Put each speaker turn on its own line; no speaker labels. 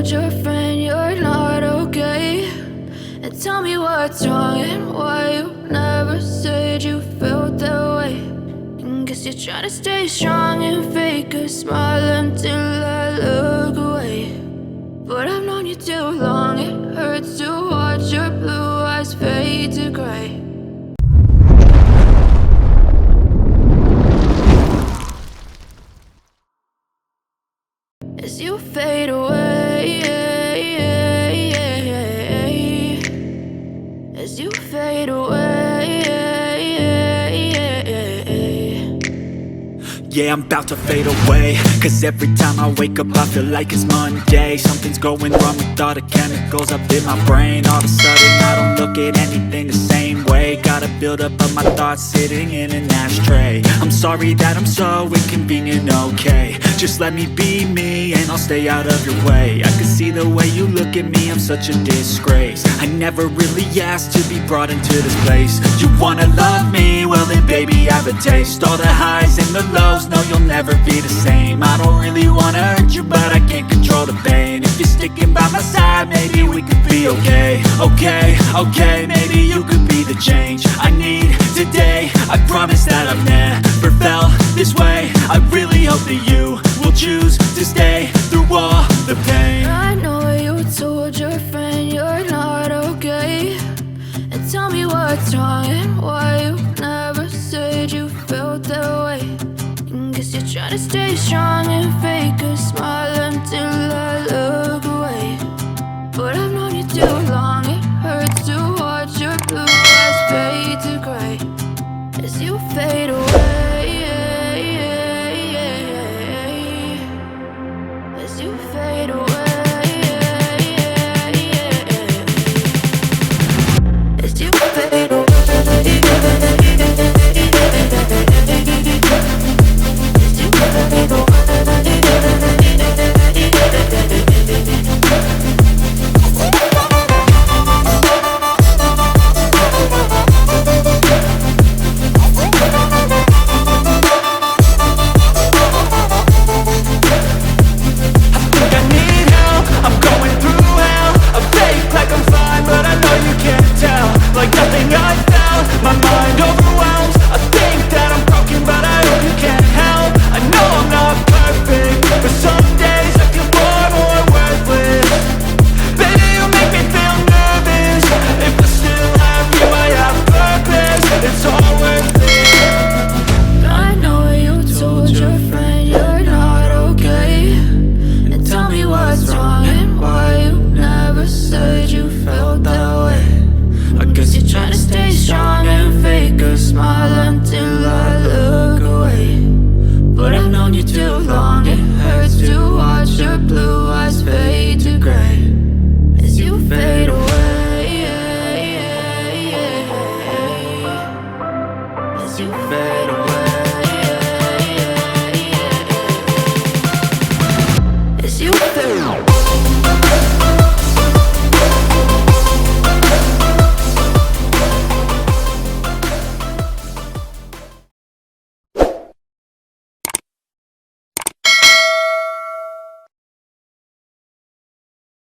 told your friend you're not okay, and tell me what's wrong and why you never said you felt that way. And guess you're trying to stay strong and fake a smile until I look away. But I've known you too long, it hurts to watch your blue eyes fade to gray. As you fade away, as you fade away.
Yeah, I'm about to fade away, cause every time I wake up I feel like it's Monday. Something's going wrong with all the chemicals up in my brain. All of a sudden I don't look at anything the same way. Gotta build up of my thoughts sitting in an ashtray. I'm sorry that I'm so inconvenient, okay. Just let me be me and I'll stay out of your way. I can see the way you look at me, I'm such a disgrace. I never really asked to be brought into this place. You wanna love me? Well then baby I have a taste. All the highs and the lows, no you'll never be the same. I don't really wanna hurt you but I can't control the pain. If you're sticking by my side maybe we could be okay. Okay, maybe you could be the change I need today. I promise that I've never felt this way. I really hope that you will choose to stay through all the pain.
I know you told your friend you're not okay, and tell me what's wrong and why you never said you felt that way. And guess you're trying to stay strong and fake a smile until I look away. But I've known you too long, it hurts to watch your blue eyes fade to gray. As you fade away, as you fade away, as you fade away. As you fade